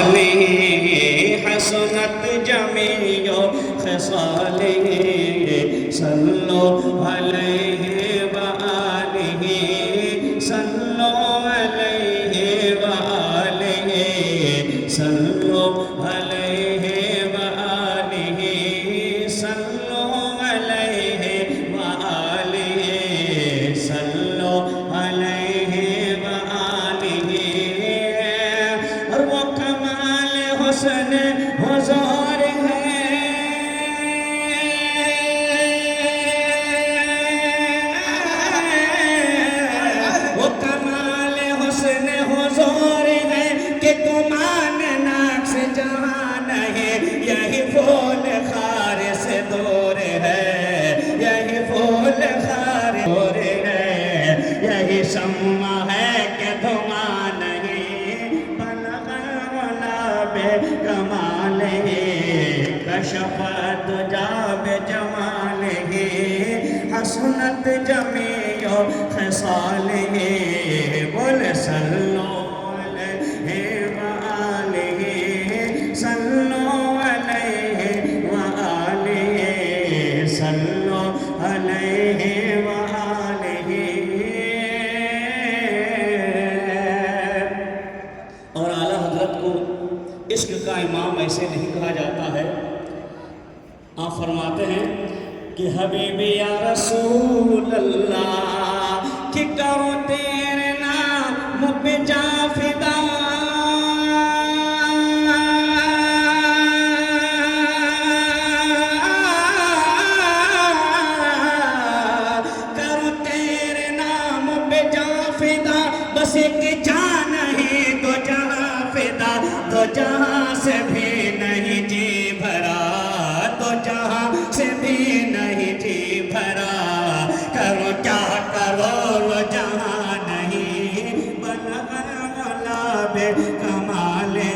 خصاله حسنت جميع خصاله صلوا عليه وآله صلوا عليه وآله صلوا عليه وآله صلوا عليه وآله صلوا عليه وآله اور وہ کمال حسن حضور ہے وہ کمال حسن حضور ہے کہ گمان ناک سے جہان ہے یہی پھول خار سے دور ہے یہی پھول خار دور ہے یہی شمع ہے کہ دھواں نہیں بلغ العلا بکمالہ کشف الدجی بجمالہ حسنت جمیع خصالہ بول صلو علیہ وآلہ صلو علیہ وآلہ صلو علیہ وآلہ اور اعلیٰ حضرت کو عشق کا امام ایسے نہیں کہا جاتا ہے آپ فرماتے ہیں کہ حبیبی یا رسول اللہ کہ کرو تیرے نام پہ جا فدا کرو تیرے نام پہ جا فدا بس ایک جان نہیں دو جہاں فدا دو جہاں سے بھی نہیں جی بھرا دو جہاں سے بھی نہیں جی بھرا کرو کیا کرو وہ جہاں نہیں بلغ العلا بکمالہ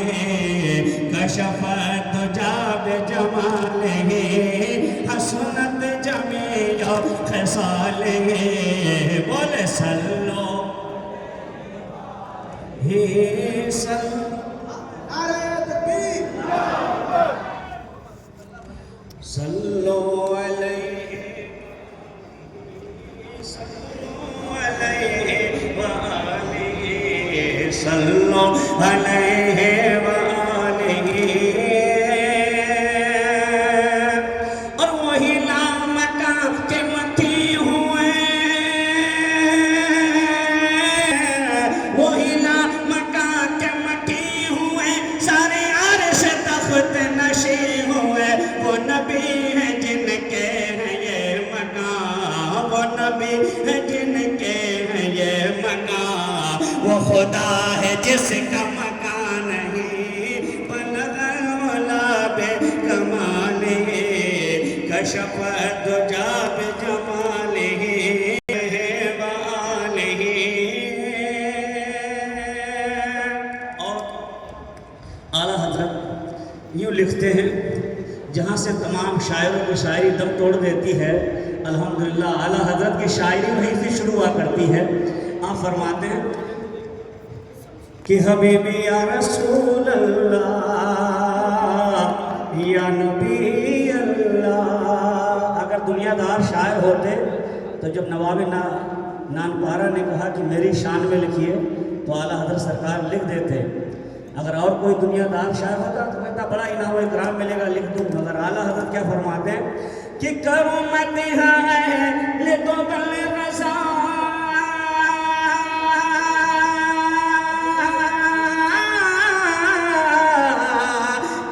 کشف الدجی بجمالہ حسنت جمیع خصالہ بولے صلو ہی صلوا علیہ صلوا علیہ وآلہ صلوا علیہ وآلہ اور وہی لامکہ کے مکی ہوئے وہی لامکہ کے مکی ہوئے سارے عرش تخت نشی ہوئے وہ نبی ہے جن کے ہیں یہ مقام وہ نبی ہے جن کے ہیں یہ مقام وہ خدا ہے جس کا مکان نہیں بلغ العلا بکمالہ کشف الدجی بجمالہ وآلہ اور اعلیٰ حضرت یوں لکھتے ہیں جہاں سے تمام شاعروں کی شاعری دم توڑ دیتی ہے الحمدللہ اعلیٰ حضرت کی شاعری وہیں سے شروع ہوا کرتی ہے آپ فرماتے ہیں کہ حبیبی یا رسول اللہ یا نبی اللہ اگر دنیا دار شاعر ہوتے تو جب نواب نانپارہ نے کہا کہ میری شان میں لکھیے تو اعلیٰ حضرت سرکار لکھ دیتے اگر اور کوئی دنیا دار شاعر ہوتا تو کہتا بڑا انعام و اکرام ملے گا لکھ دوں مگر اعلیٰ حضرت کیا فرماتے ہیں کہ کرو مدحہ اہل تو بل رضا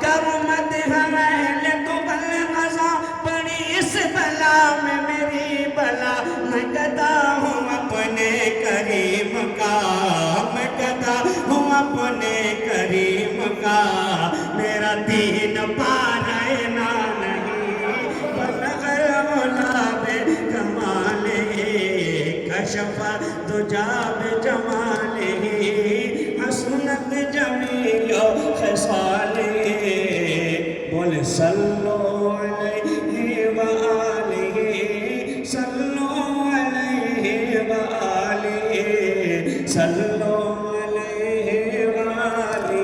کرو مدحہ اہل تو بل رضا پڑی اس بلا میں میری بلا میں گدا ہوں اپنے کریم کا میں گدا ہوں اپنے کریم کا میرا دین پانے نہ نہیں بلغ العلا بکمالہ کشف الدجی بجمالہ حسنت جمیع خصالہ بولے صلو علیہ وآلہ صلو علیہ وآلہ صلو علیہ وآلہ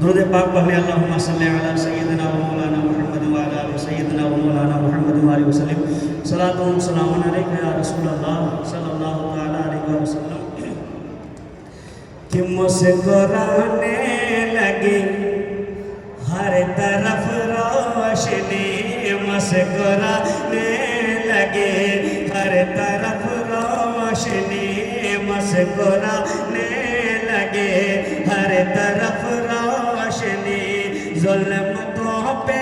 درود پاک پڑھنے اللہم صلی علی سیدنا و مولانا محمد و علی آل سیدنا و مولانا محمد و علیہ وسلم صلاۃ و سلام علیک یا رسول اللہ صلی اللہ تعالی علیہ وسلم کہ مسکرانے لگی ہر طرف روشنی مسکرانے لگی ہر طرف روشنی مسکرانے لگے ہر طرف روشنی ظلمتوں پہ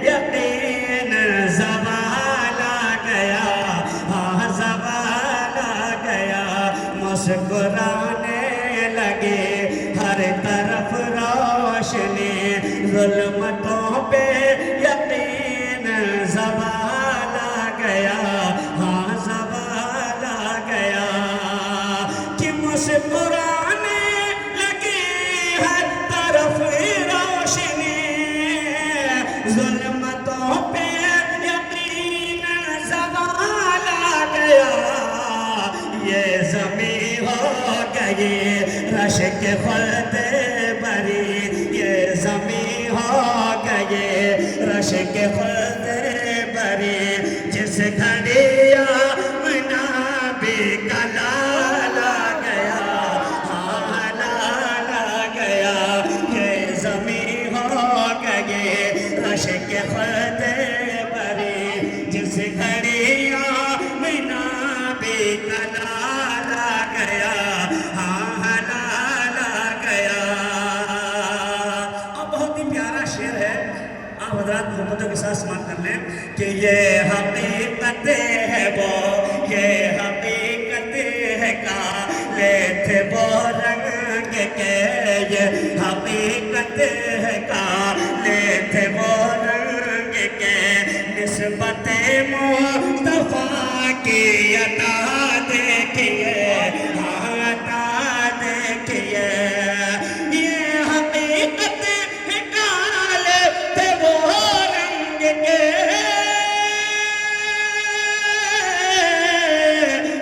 یقین زوال آ گیا ہاں زوال آ گیا مسکرانے لگے ہر طرف روشنی ظلمتوں پہ یقین زوال آ گیا ہاں زوال آ گیا کہ مسکرانے لگی ہر طرف روشنی ظلمتوں پہ یقین زوال آ گیا یہ زمین ہو گئی رشک خلد بری یہ زمین ہو گئی رشک خلد بری جس گھڑی آمنا بھی کلال آ گیا ہاں لال آ گیا یہ زمین ہو گئی رشک خلد بری جس گھڑی آمنا بھی کلال آ گیا ہاں لال آ گیا اب بہت ہی پیارا شعر ہے آپ حضرات محبتوں کے ساتھ سماعت کر لیں کہ یہ حقیقت ہے وہ یہ حقیقت ہے کالے تھے وہ رنگ کے یہ حقیقت ہے کالے تھے وہ رنگ کے نسبت مصطفیٰ کی عطا دیکھیے ہاں عطا دیکھیے یہ حقیقت ہے کالے تھے وہ رنگ کے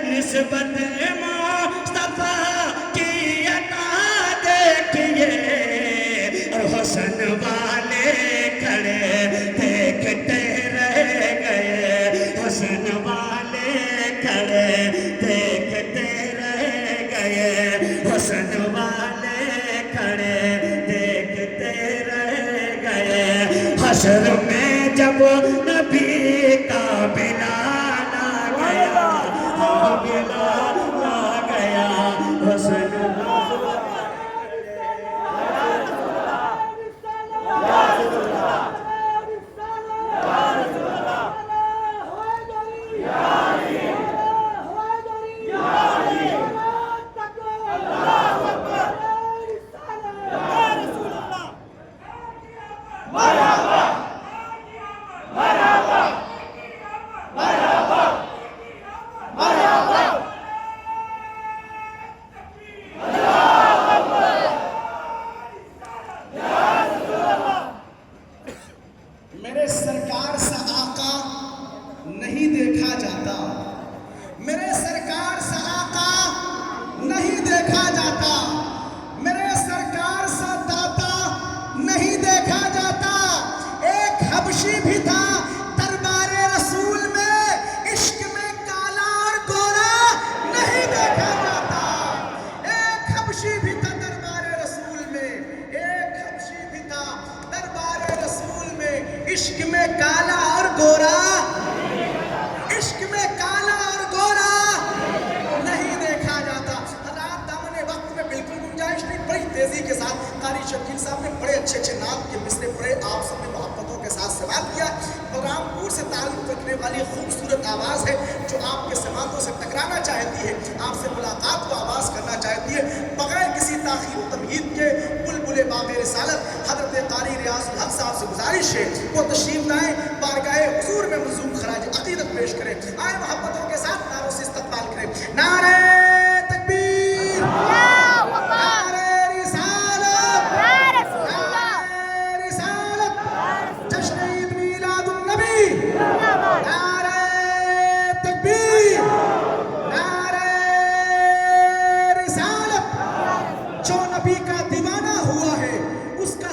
نسبت مصطفیٰ کی عطا دیکھیے اور حسن والے کھڑے دیکھتے رہ گئے حسن والے کھڑے دیکھتے رہ گئے حسن والے کھڑے دیکھتے رہ گئے حشر میں جب نبی کا بلال آ گیا ہاں بلال آ گیا حسن میرے سرکار سا آقا نہیں دیکھا جاتا میرے سرکار سا آقا نہیں دیکھا جاتا میرے سرکار سا داتا نہیں دیکھا جاتا ایک حبشی بھی تھا دربار رسول میں عشق میں کالا اور گورا نہیں دیکھا جاتا ایک حبشی بھی تھا دربار رسول میں ایک حبشی بھی تھا دربار رسول میں عشق میں کالا اور گورا عشق میں کالا اور گورا نہیں دیکھا جاتا حضرات دامن وقت میں بالکل گنجائش نہیں بڑی تیزی کے ساتھ قاری شکیل صاحب نے بڑے اچھے اچھے نام کے مصرے پڑھے آپ سب نے محبتوں کے ساتھ سماعت کیا بلرام پور سے تعلق رکھنے والی خوبصورت آواز ہے جو آپ کے سماعتوں سے ٹکرانا چاہتی ہے آپ سے ملاقات کو آواز کرنا چاہتی ہے بغیر کسی تاخیر و تمہید کے بلبل باغ رسالت حضرت قاری ریاض الحق صاحب سے گزارش ہے وہ تشریف لائیں بارگاہ حضور میں منظوم خراج عقیدت پیش کریں آئے محبتوں کے ساتھ نعروں سے استقبال کریں نعرہ تکبیر نعرہ رسالت نعرہ رسالت جشن عید میلاد النبی نعرہ تکبیر نعرہ رسالت جو نبی کا دیوانہ ہوا ہے اس کا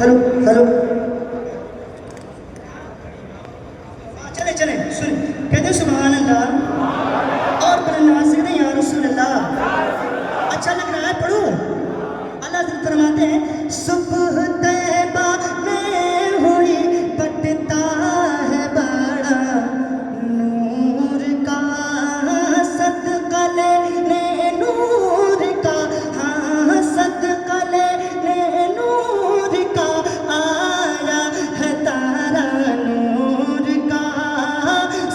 ہلو ہلو چلے چلے سن کہتے ہیں سبحان اللہ اور پر نوازے نہیں یا رسول اللہ. اچھا لگ رہا ہے پڑھو. اللہ تعالیٰ فرماتے ہیں صبح طیبہ میں ہوئی بٹتا ہے بڑا نور کا صدقہ لینے نور کا ہاں صدقہ لینے نور کا آیا ہے تارا نور کا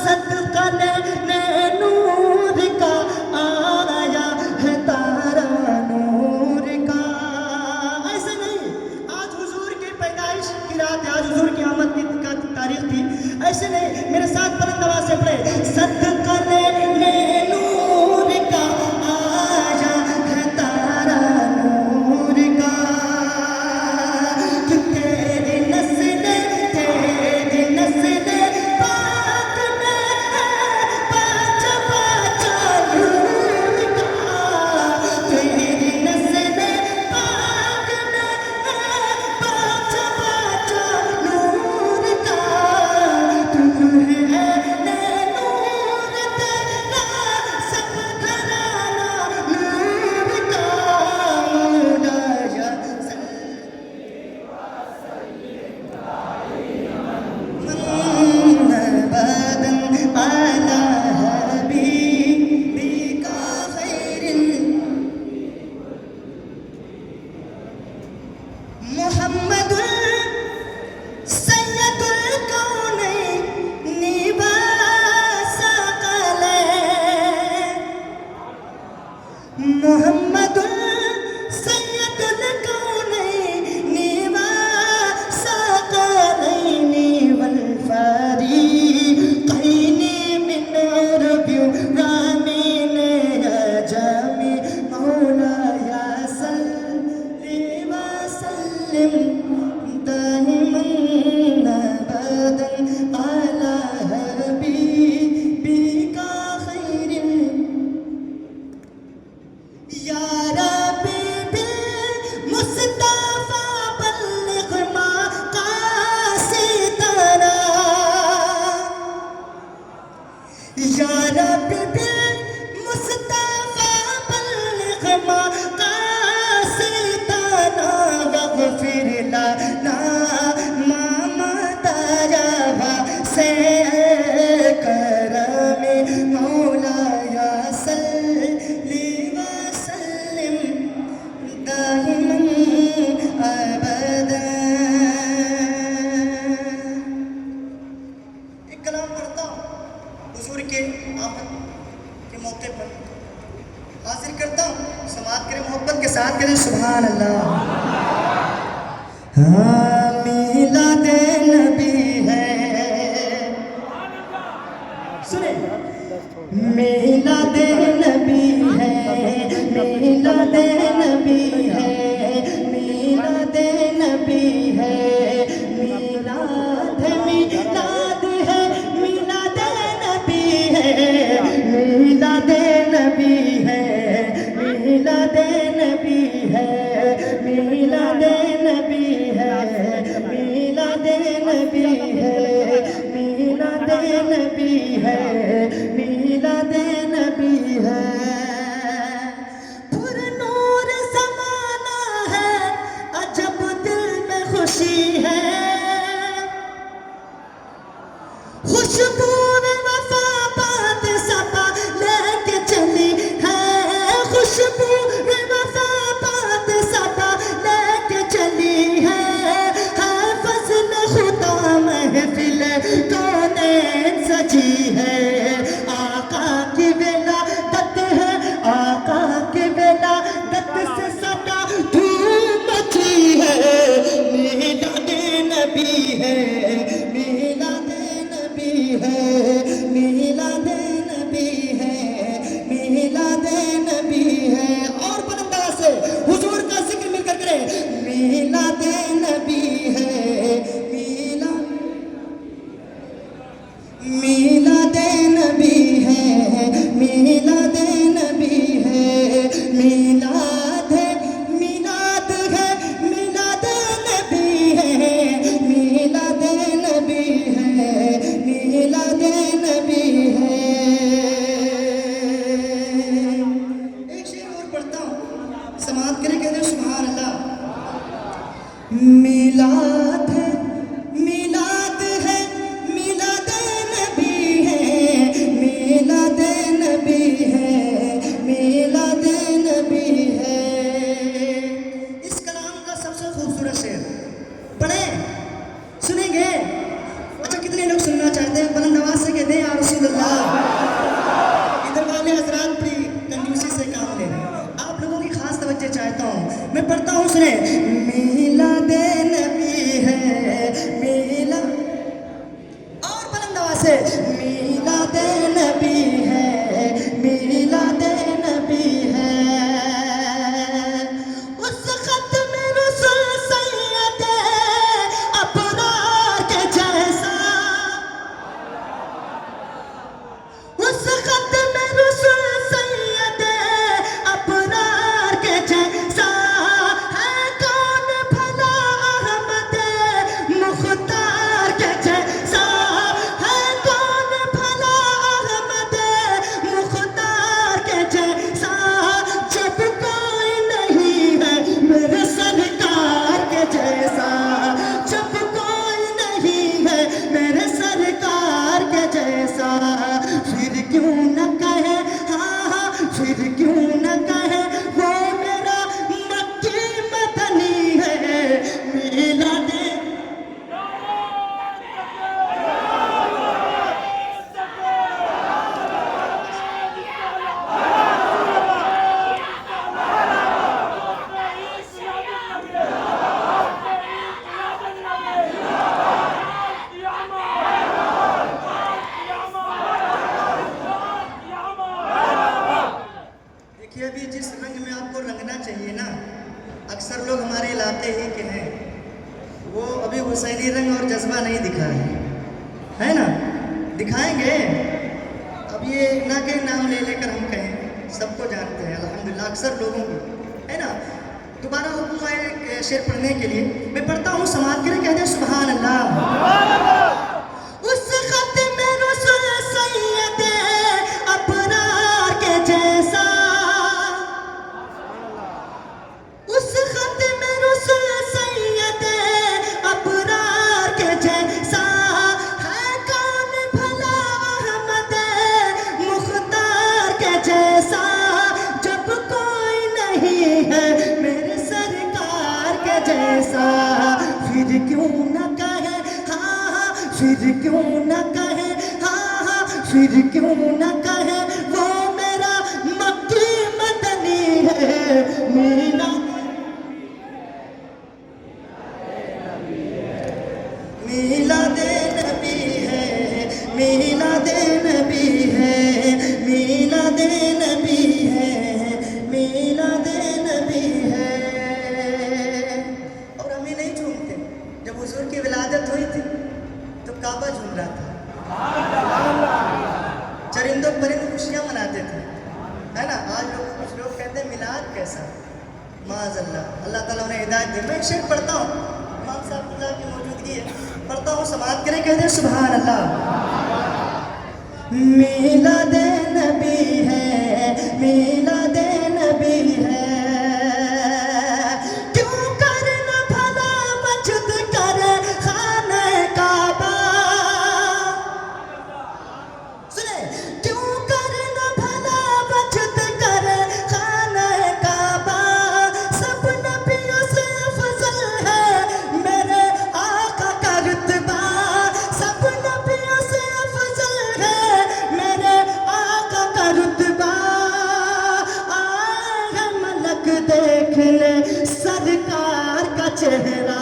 صدقہ لینے نور کا آیا ہے تارا نور کا. ایسے نہیں آج حضور کی پیدائش کی رات ہے, آج حضور کی آمد کی تاریخ تھی. ایسے نہیں میرے ساتھ بلند آواز سے پڑھے صدقہ لینے نور کا آیا ہے تارا نور کا کہ تیری نسل پاک میں ہے باچا باچا نور کا تیری نسل پاک میں ہے باچا باچا نور کا تم ہے نور تیرا سب گھرانہ نور کا مولایا بدن على حبيبك خير محمد سید الکونین محمد سید الکونین ثقلین والفریقین من عرب ومن عجم مولاي صل وسلم دائما ابدا على حبيبك خير یا ربی بالمصطفى بلغ مقاصدنا یا ربی بالمصطفى بلغ مقاصدنا واغفر لنا ما مضى سے کرم مولاي صل وسلم دائما ابدا. ایک کلام پڑھتا ہوں حضور کے آمد کے موقع پر حاضر کرتا ہوں. سماعت کریں محبت کے ساتھ کریں سبحان اللہ. ہاں میلاد نبی ہے سنیں میلاد نبی ہے میلاد نبی ہے میلاد نبی ہے میلاد میلاد ہے میلاد نبی ہے میلاد نبی ہے میلاد نبی ہے میلاد نبی ہے میلاد نبی ہے میلاد نبی ہے میلاد نبی ہے. پر نور زمانہ ہے عجب دل میں خوشی ہے خوشبو وفا بات صفا لے کے چلی ہے خوشبو وفا بات صفا لے کے چلی ہے فضل خدا محفل کونین سجی ہے میلاد ہے میلاد ہے میلاد نبی ہے میلاد نبی ہے میلاد نبی ہے. اس کلام کا سب سے خوبصورت شعر پڑھیں سنیں گے. اچھا کتنے لوگ سننا چاہتے ہیں؟ بلند آواز سے کہتے ہیں یا رسول اللہ. ادھر والے حضرات بھی کنجوسی سے کام لے رہے ہیں. آپ لوگوں کی خاص توجہ چاہتا ہوں. میں پڑھتا ہوں سنیں. میلاد نبی ہے میلاد اور بلند آواز سے میلاد نبی ہے میلاد نبی ہے. اس خط میں رسول سید ابرار کے جیسا اس خط میں رسول سید ابرار کے جیسا ہے کون بھلا احمد مختار کے جیسا ہے کون بھلا احمد مختار کے جیسا جب کوئی نہیں ہے میرے سرکار کے جیسا جب کوئی نہیں ہے میرے سرکار کے جیسا. پھر کیوں نہ کہے ہاں ہاں پھر کیوں نہ کہے وہ میرا مکی مدنی ہے میلاد. دیکھیے ابھی جس رنگ میں آپ کو رنگنا چاہیے نا اکثر لوگ ہمارے علاقے ہی کے ہیں وہ ابھی حسینی رنگ اور جذبہ نہیں دکھا ہے نا. دکھائیں گے. اب یہ نہ کہ نام لے لے کر ہم کہیں سب کو جانتے ہیں الحمدللہ اکثر لوگوں کو ہے نا. دوبارہ حکم آئے شعر پڑھنے کے لیے. میں پڑھتا ہوں سماعت کریں کہتے ہیں سبحان اللہ. اس خط میں رسول سید ابرار کے جیسا اس خط میں رسول سید ابرار کے جیسا ہے کون بھلا احمد مختار کے جیسا جب کوئی نہیں ہے میرے سرکار کے جیسا. پھر کیوں نہ کہے ہاں ہاں پھر کیوں نہ کہے ہاں ہاں پھر کیوں نہ کہے وہ میرا مکی مدنی ہے میلاد. میلاد نبی ہے میلاد نبی ہے میلاد نبی ہے میلاد نبی ہے. اور ہمیں نہیں جھومتے. جب حضور کی ولادت ہوئی تھی تو کعبہ جھوم رہا تھا. چرند و پرند خوشیاں مناتے تھے ہے نا. آج لوگ کچھ لوگ کہتے ہیں میلاد کیسا. معاذ اللہ اللہ تعالیٰ انہیں ہدایت دے. میں ایک شعر پڑھتا ہوں امام صاحب اللہ کی موجودگی ہے پڑھتا ہوں سماعت کریں کہتے ہیں سبحان اللہ. میلاد نبی ہے میلاد نبی ہے کیوں کرنا بھلا مجد کرے خانہ کعبہ. سنیں کیوں کرنا بھلا مجد کرے خانہ کعبہ. سب نبیوں سے افضل ہے میرے آقا کا رتبہ. سب نبیوں سے افضل ہے میرے آقا کا رتبہ. آئے ہیں ملک دیکھنے سرکار کا چہرہ.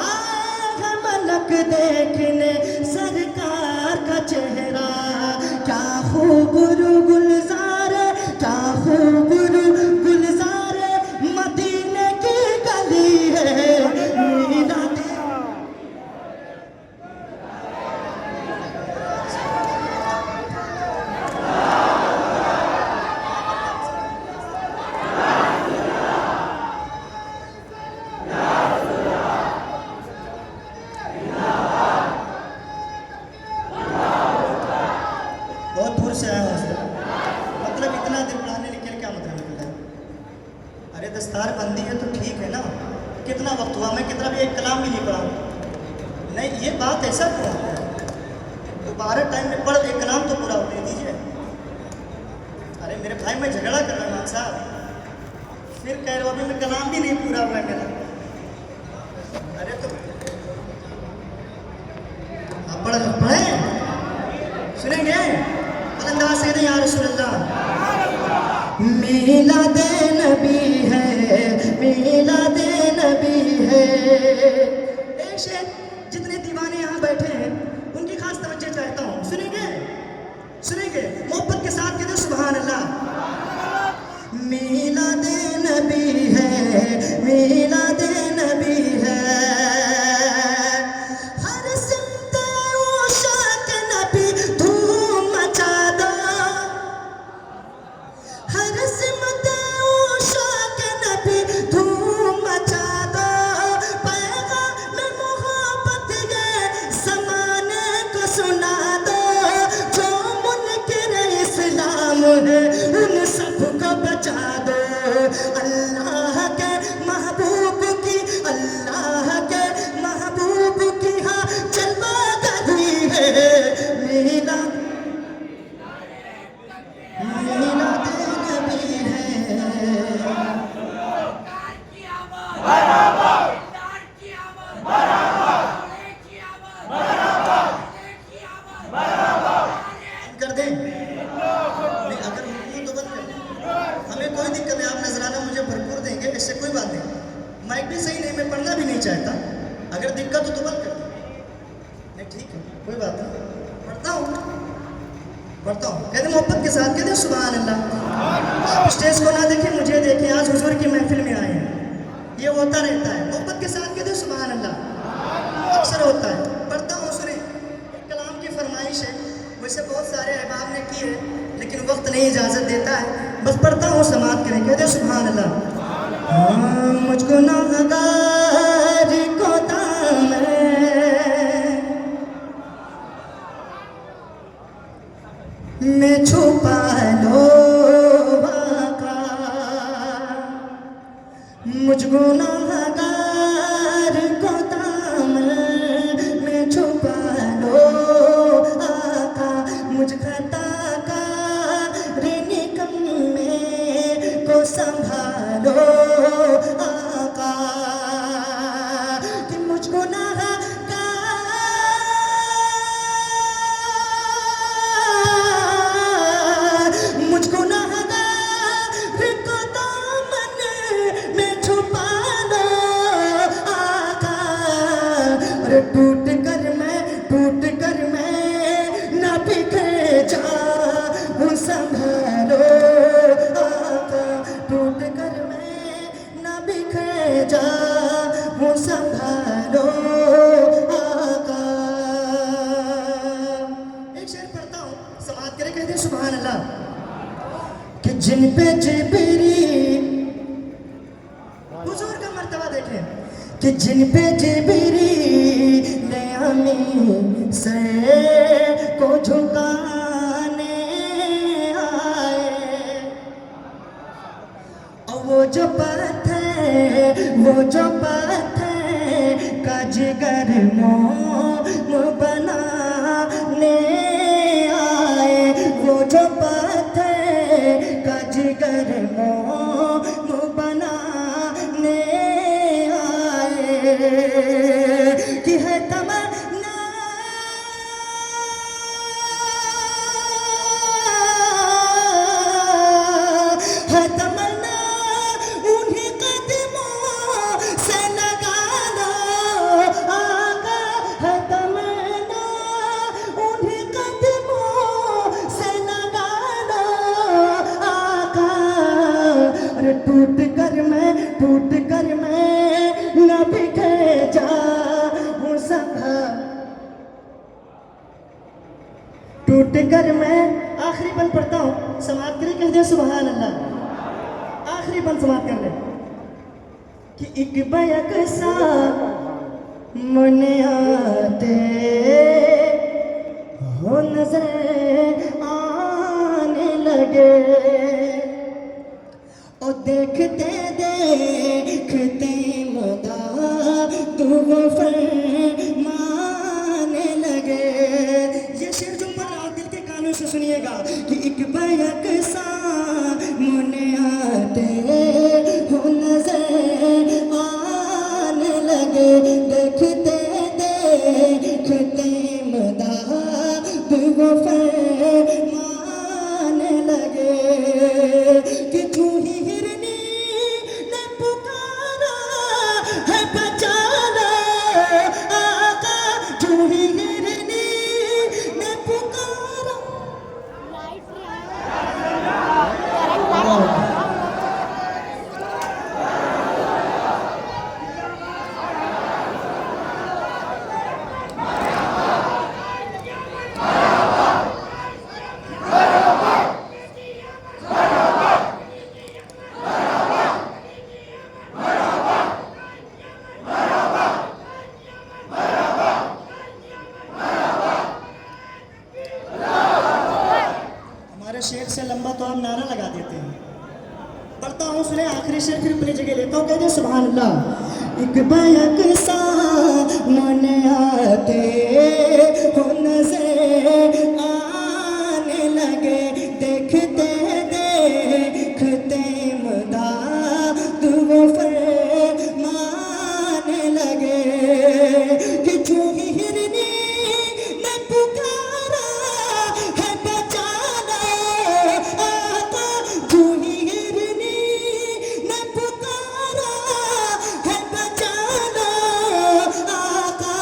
آئے ہیں ملک دیکھنے سرکار کا چہرہ. کیا خوب رو گلزار کیا خوب رو گلزار مدینے کی گلی ہے میلاد. بہت دور سے آیا ہوں مطلب اتنا دن پڑھانے لکھنے کا وقت ہوا, میں کتنا بھی ایک کلام بھی نہیں پڑھا. نہیں یہ بات ایسا کیوں ہے, دوبارہ ٹائم میں پڑھ ایک کلام تو پورا ہونے دیجیے. ارے میرے بھائی میں جھگڑا کر رہا ہوں مان صاحب, پھر کہہ رہے ہو ابھی میں کلام بھی نہیں پورا ہوا ہے میرا. ارے تو آپ پڑھیں سنیں گے انداز سے یا رسول اللہ. میلاد نبی ہے, میلاد نبی ہے. ایک شیخ جتنے دیوانے یہاں بیٹھے ہیں ان کی خاص توجہ چاہتا ہوں, سنیں گے سنیں گے محبت کے ساتھ کہتے ہیں سبحان اللہ. میلاد نبی ہے, میلاد نبی ہے, ہر سمت عشاق نبی دھوم مچا دو, ہر سمت عشاق نبی دھوم مچا دو. پیغام محبت یہ زمانے کو سنا دو, جو منکر اسلام ہے ان سب کو بچا دو. اللہ کے محبوب کی, اللہ کے محبوب کی ہاں جلوہ گری ہے. میلاد میلاد نبی ہے. کر دیں نہیں, اگر ہوں تو بند کر دیں, ہمیں کوئی دقت ہے. آپ نذرانہ مجھے بھرپور دیں گے, اس سے کوئی بات نہیں. مائک بھی صحیح نہیں, میں پڑھنا بھی نہیں چاہتا. اگر دقت ہو تو بند کر دیں. نہیں ٹھیک ہے کوئی بات نہیں, پڑھتا ہوں پڑھتا ہوں. کہتے ہیں محبت کے ساتھ کہتے ہیں سبحان اللہ. آپ اسٹیج کو نہ دیکھیں مجھے دیکھیں, آج حضور کی محفل میں آئے ہیں, یہ ہوتا رہتا ہے. محبت کے ساتھ کہتے ہیں سبحان اللہ, اکثر ہوتا ہے. پڑھتا ہوں سنیں, ایک کلام کی فرمائش ہے, ویسے بہت سارے احباب نے کی ہے لیکن وقت نہیں اجازت دیتا ہے, بس پڑھتا ہوں سماعت کریں. کہتے ہیں سبحان اللہ. مجھ کو گناہگار کو دامن میں چھپا لو آقا, مجھ گناہگار کو دامن میں چھپا لو آقا, مجھ خطا کار نکمے کو سنبھالو آقا. کہ مجھ گناہگار مجھ گناہگار کو دامن میں چھپا لو آقا. اور ٹوٹ کر میں نہ بکھر جاؤں سنبھالو آقا. ٹوٹ کر میں نہ بکھر جاؤں سنبھالو آقا. ایک شعر پڑھتا ہوں, سماعت کرے. کہتے ہیں سبحان اللہ. کہ جن پہ جبریل, حضور کا مرتبہ دیکھیں, کہ جن پہ جبریل امین سر کو جھکانے آئے, اور وہ جو پتھر کا جگر موم بنانے آئے, وہ جو پتھر کا جگر موم بنانے آئے. کہ ہے تمنا ہے تمنا انہیں قدموں سے لگا لو آقا. ہے تمنا انہیں قدموں سے لگا لو آقا. اور ٹوٹ کر میں نہ بکھر جاؤں سنبھال. ٹوٹ کر میں, آخری بند پڑھتا ہوں, سماعت کرے. کہتے ہیں سبحان اللہ. آخری بند سماعت کر لیں. کہ ایک بیک سا من آتے ہو نظر آنے لگے, اور دیکھتے دیکھتے مدار تو وہ فرمانے لگے. یہ شعر جو پڑھ رہا ہوں دل کے کانوں سے سنیے گا کہ ایک بیک سامنے آتے ہو نظر آنے لگے. دیکھتے دیکھتے مداد وہ فرمانے لگے کہ تو ہی ہرنی نے پکارا ہے بچانا آقا. تو ہی ہرنی نے پکارا. ہمارے شعر سے لمبا تو ہم نعرہ لگا دیتے ہیں. پڑھتا ہوں سنیں آخری شعر پھر اپنی جگہ لیتا ہوں. کہتے ہیں سبحان اللہ. ایک بیک سامنے آتے ہو نظر آنے لگے. دیکھتے دیکھتے مداد وہ فرمانے لگے کہ جو ہی ہرنی نے پکارا ہے بچانا آقا. جو ہی ہرنی نے پکارا ہے بچانا آقا.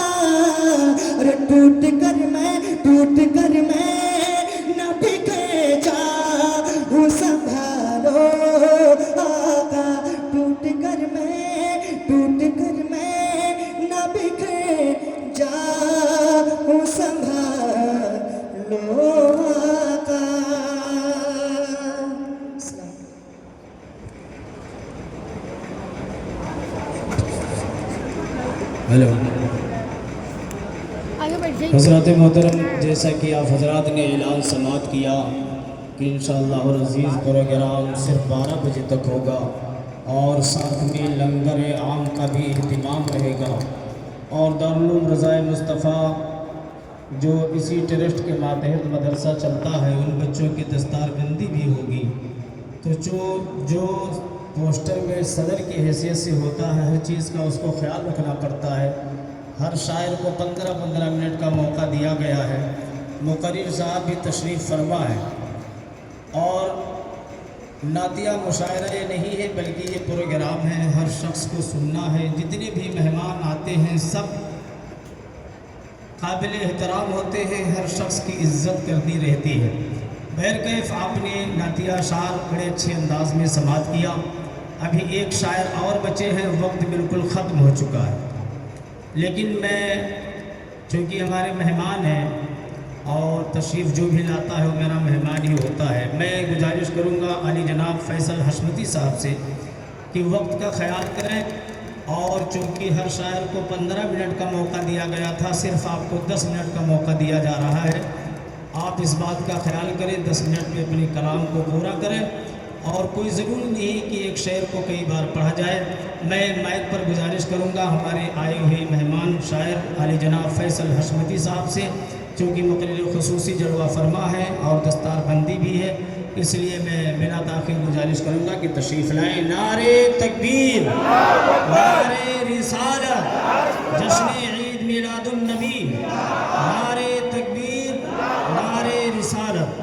ارے ٹوٹ کر میں نہ بکھر جاؤں سنبھالو آقا. ٹوٹ کر میں نہ بکھر جاؤں سنبھالو آقا. ہیلو حضرات محترم، جیسا کہ آپ حضرات نے اعلان سماعت کیا کہ انشاءاللہ العزیز پروگرام صرف 12 بجے تک ہوگا اور ساتھ میں لنگر عام کا بھی اہتمام رہے گا. اور دارالعلوم رضائے مصطفیٰ جو اسی ٹرسٹ کے ماتحت مدرسہ چلتا ہے ان بچوں کی دستار بندی بھی ہوگی. تو جو پوسٹر میں صدر کی حیثیت سے ہوتا ہے ہر چیز کا اس کو خیال رکھنا پڑتا ہے. ہر شاعر کو 15 منٹ کا موقع دیا گیا ہے. مقرر صاحب بھی تشریف فرما ہے. اور نعتیہ مشاعرہ یہ نہیں ہے بلکہ یہ پروگرام ہے، ہر شخص کو سننا ہے. جتنے بھی مہمان آتے ہیں سب قابل احترام ہوتے ہیں، ہر شخص کی عزت کرنی رہتی ہے. بہرکیف آپ نے نعتیہ اشعار بڑے اچھے انداز میں سماعت کیا. ابھی ایک شاعر اور بچے ہیں، وقت بالکل ختم ہو چکا ہے. لیکن میں چونکہ ہمارے مہمان ہیں اور تشریف جو بھی لاتا ہے وہ میرا مہمان ہی ہوتا ہے، میں گزارش کروں گا علی جناب فیصل حشمتی صاحب سے کہ وقت کا خیال کریں. اور چونکہ ہر شاعر کو 15 منٹ کا موقع دیا گیا تھا، صرف آپ کو 10 منٹ کا موقع دیا جا رہا ہے. آپ اس بات کا خیال کریں، 10 منٹ میں اپنی کلام کو پورا کریں. اور کوئی ضروری نہیں کہ ایک شعر کو کئی بار پڑھا جائے. میں مائک پر گزارش کروں گا ہمارے آئے ہوئے مہمان شاعر علی جناب فیصل حشمتی صاحب سے، چونکہ مقرر خصوصی جلوہ فرما ہے اور دستار بندی بھی ہے، اس لیے میں بنا تاخیر گزارش کروں گا کہ تشریف لائیں. نعرے تکبیر، نعرے رسالت، جشن عید میلاد النبی، نعرے تکبیر، نعرے رسالت.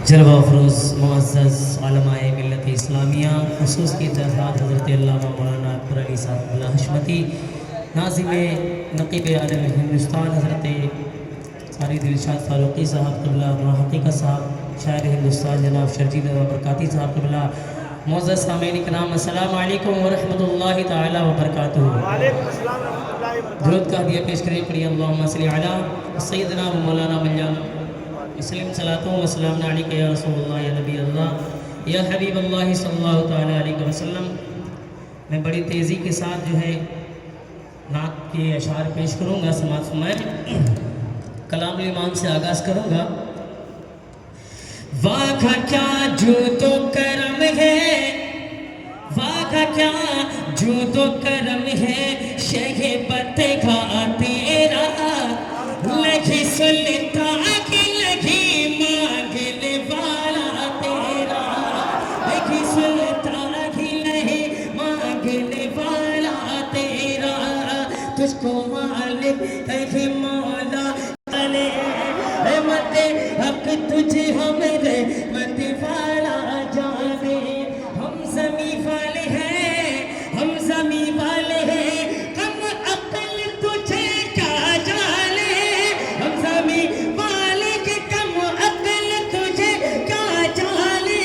جلوہ افروز معزز علماء ملت اسلامیہ، خصوص کی طرف حضرت علامہ مولانا اکبر علی صاحب اللہ حشمتی، ناظم نقیب عالم ہندوستان حضرت ساری دلشاد فاروقی صاحب قبلہ، محقق صاحب شاعر ہندوستان جناب شرجیل برکاتی صاحب قبلہ، معزز سامعین کرام السلام علیکم ورحمۃ اللہ تعالی وبرکاتہ. درود کا ہدیہ پیش کریں، پڑھی اللہم صلی علی سیدنا و مولانا مولانا اسلم صلاۃ و سلام علیک یا رسول اللہ یا نبی اللہ یا حبیب اللہ صلی اللہ تعالیٰ علیہ وسلم. میں بڑی تیزی کے ساتھ جو ہے نعت کے اشعار پیش کروں گا، سماعت فرمائیں. کلام الامام سے آغاز کروں گا. واہ کا کیا جود و کرم ہے، واہ کا کیا جود و کرم ہے، شہ بدگاہ تیرا. لگی سلطان کی لگی مانگنے والا تیرا، لگی سلطان کی لگی مانگنے والا تیرا. تجھ کو مالک ہے مولا علی مت حق تجھے ہمارے مت والا جانے. ہم زمین والے ہیں، ہم زمین والے ہیں، کم عقل تجھے کیا جانے. ہم زمین والے کے کم عقل تجھے کیا جانے.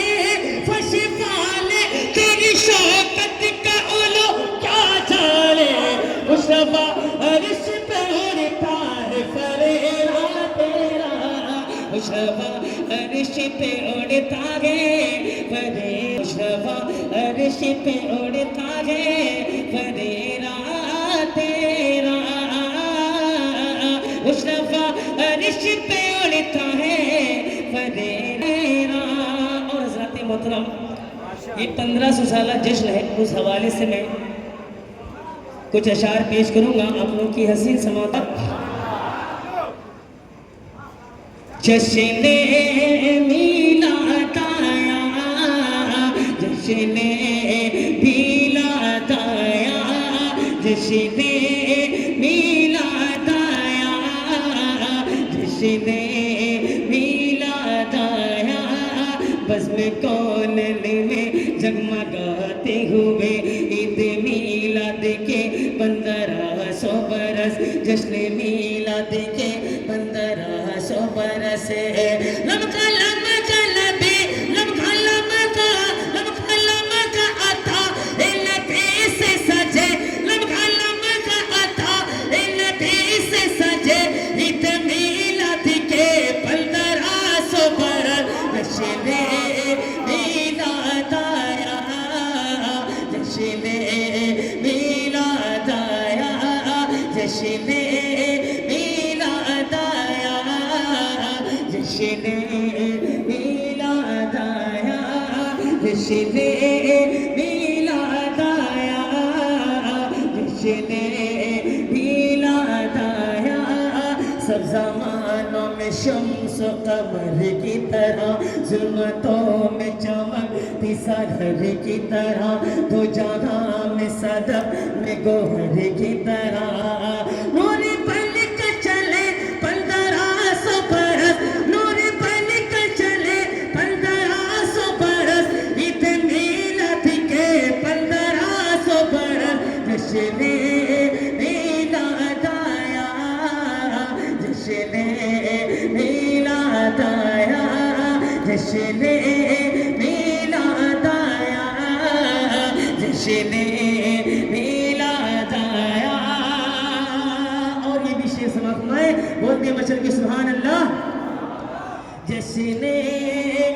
فش والے تیری شوکت کا علو کیا جانے. مصطفیٰ عرش پہ اڑتا ہے فریرا تیرا، مصطفیٰ عرش پہ اڑتا ہے فریرا، مصطفیٰ عرش پہ اڑتا ہے فریرا تیرا. مصطفیٰ عرش پہ اڑتا ہے فریرا. اور حضرات محترم، یہ 1500 سالہ جشن ہے، اس حوالے سے میں کچھ اشعار پیش کروں گا آپ لوگوں کی حسین سماعت. جشن میلاد آیا، جشن میلاد آیا، جشن میلاد آیا، جشن میلاد آیا. بزم کون میں جگمگاتے ہوئے عید میلاد کے 1500 برس، جشن میلاد کے 1500 برس. لمکا لمکا لبے لمکا لمکا لمکا لمکا عطا لبے سے سجے، لمکا لمکا عطا لبے سے سجے. عید میلاد کے 1500 برس، جشن میلاد آیا، جشن میلاد آیا، جشن میلاد آیا، جشن میلاد آیا، جشن میلاد آیا، جشن میلاد آیا. سب زمانوں میں شمس و قمر کی طرح، ظلمتوں میں چمکتی سحر کی طرح، دو جہاں میں صدف میں گوہر کی طرح. نور بن کر چلے 1500 برس، نور بن کر چلے 1500 برس. عید میلاد کے 1500 برس، جشن میلاد آیا، جشن میلاد آیا، جشن میلاد آیا، جشن میلاد آیا. اور یہ بھی شعر سماعت فرمائے، بولتے مچل کے سبحان اللہ. جشن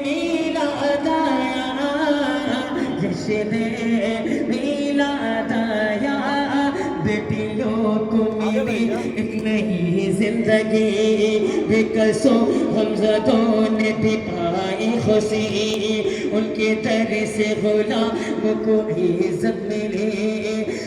میلاد آیا، جشن میلاد آیا. بیٹیوں کو ملی ایک نئی زندگی، بے کسوں غمزدوں نے بھی پائی خوشی. ان کے در سے غلام کو عزت ملی.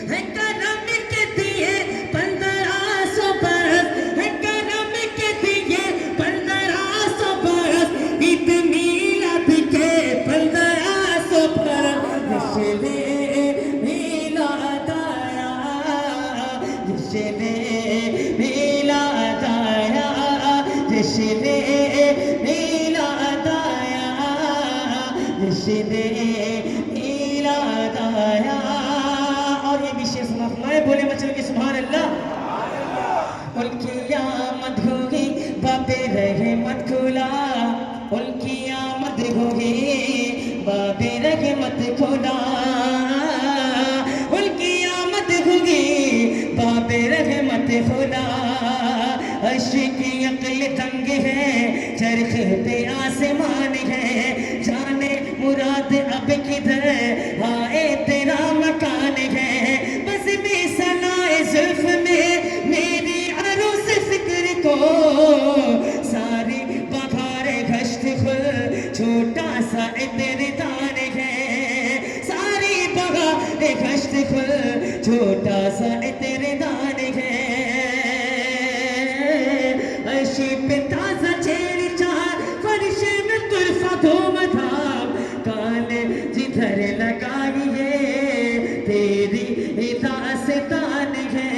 ہے کرم کے دیے 1500 برس، ہے کرم کے دیے 1500 برس. عید میلاد کے 1500 برس، جشن میلاد آیا، جشن میلاد آیا، جشن میلاد آیا، جشن میلاد آیا. اور یہ بھی شعر سماعت فرمائے، بولے مچل کے سبحان اللہ. ان کی آمد ہوگی باب رحمت کھلا، ان کی آمد ہوگی باب رحمت کھلا، ان کی آمد ہوگی باب رحمت کھلا. عرش کی عقل تنگ ہے، چرخ پہ آسمان ہے، جانے مراد اب کدھر آئے تیرا مکان ہے. بس میں سنائے زلف میں میری عروس فکر کو چھوٹا سا اتردان ہے عرشی پہ تازہ چیر چار فرشے میں طرفہ دھوم دھام کالے جدھر لگائیے تیری داستان ہے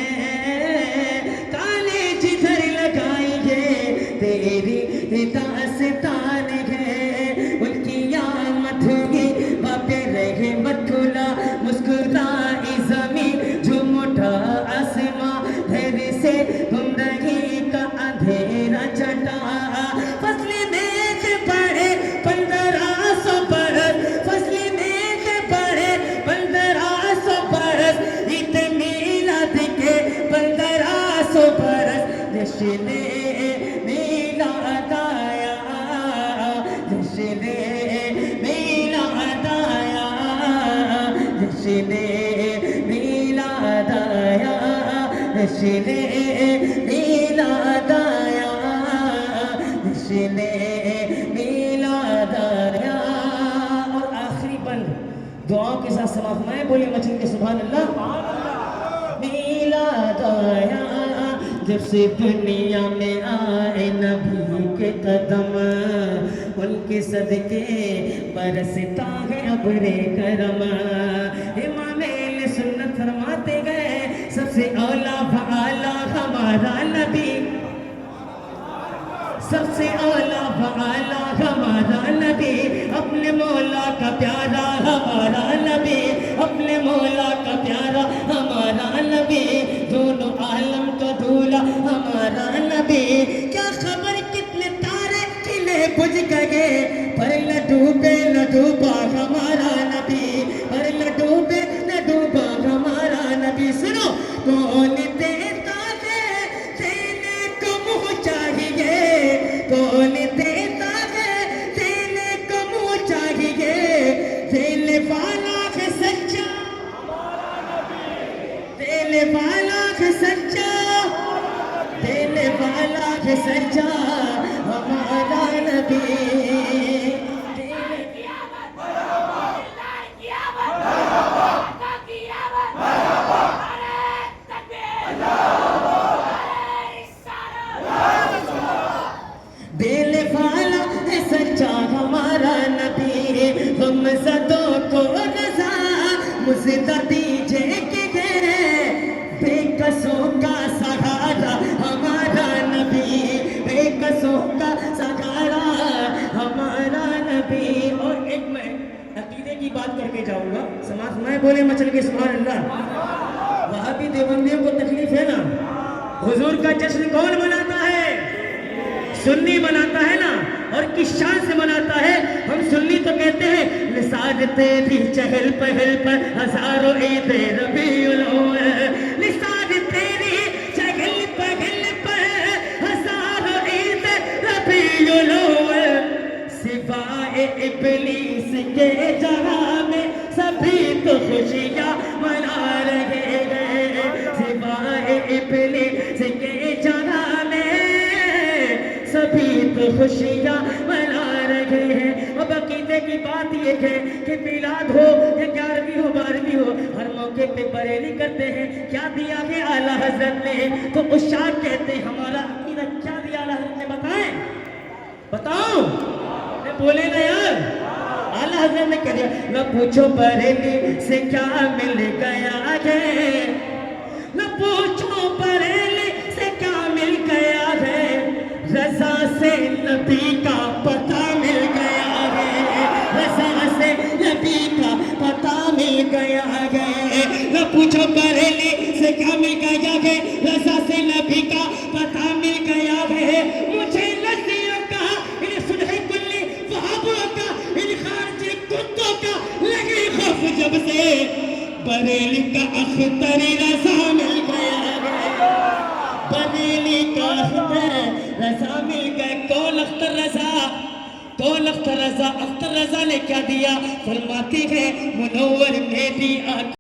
کالے جدھر لگائیے تیری داستان ہے ان کی آمد ہوگی باپے رہے مت کھلا مسکرائی زمین جھوم اٹھا آسماں دھیر سے گمراہی کا اندھیرا چٹا فصل میغ پڑے 1500 برس فصل میغ پڑے 1500 برس عید میلاد کے 1500 برس جشن میلاد آیا جشن میلاد آیا جشن میلاد آیا جشن میلاد آیا جشن میلاد آیا اور آخری بند دعاؤں کے ساتھ سماعت فرمائیں بولیے مچل کے سبحان اللہ میلاد آیا جب سے دنیا میں آئے نبی کے قدم ان کے صدقے برستا ہے ابر کرم امام اہل سنت فرماتے گئے سب سے اولا بھالا ہمارا نبی سب سے اولا بھالا ہمارا نبی اپنے مولا کا پیارا ہمارا نبی اپنے مولا کا پیارا ہمارا نبی دونوں عالم کا دھولا ہمارا نبی کیا خبر کتنے تارے کھلے بجھ گئے پر نہ ڈوبے نہ ڈوبا ہمارا نبی پر نہ ڈوبے نہ ڈوبا ہمارا نبی سنو کون دیتا ہے دینے کو منہ چاہیے کون دیتا ہے دینے کو منہ چاہیے دینے والا ہے سچا دینے والا ہے سچا دینے والا ہے سچا ہمارا نبی دینے والا ہے سچا ہمارا نبی غم زدوں کو رضا مزدہ دیجئے کہ گئے بے کسوں کا سہارا ہمارا نبی بے کسوں کا سہارا ہمارا نبی اور ایک میں عقیدے کی بات کر کے جاؤں گا سماعت میں بولے مچل کے سبحان اللہ وہابی دیوبندیوں کو تکلیف ہے نا حضور کا جشن کون مناتا ہے سنی مناتا ہے نا اور کس شان سے مناتا ہے ہم سنی تو کہتے ہیں نثار تیری چہل پہل پر ہزاروں عید ربیع الاول نثار تیری چہل پہل پر ہزاروں عید ربیع الاول سوائے ابلیس کے جہاں میں سبھی تو خوشیاں منا رہے ہیں سوائے ابلیس کے جہاں میں سبھی تو خوشیاں منا رہے ہیں اب عقیدے کی بات یہ ہے کہ میلاد ہو یا 11ویں ہو 12ویں ہو ہر موقع پہ بریلی کرتے ہیں کیا دیا ہے اعلیٰ حضرت نے تو اشاق کہتے ہیں ہمارا عقیدہ کیا دیا اعلیٰ حضرت نے بتائیں بتاؤ بولے نا یار اعلیٰ حضرت نے کہہ دیا نہ پوچھو بریلی سے کیا مل گیا ہے نہ پوچھو بریلی سے کیا مل گیا ہے رضا سے نبی کا پتہ مل گیا ہے رضا سے نبی کا پتہ مل گیا ہے نہ پوچھو بریلی سے کیا مل گیا ہے رضا سے نبی کا پتہ مل گیا ہے مجھے لذیوں کا ان سنہ کلی وہابوں کا ان خارجی کتوں کا لگی خوف جب سے بریلی کا اختر رضا مل گیا ہے بریلی کا اختر رضا مل گئے کون اختر رضا اختر رضا نے کیا دیا فرماتی ہے منور میری آنکھ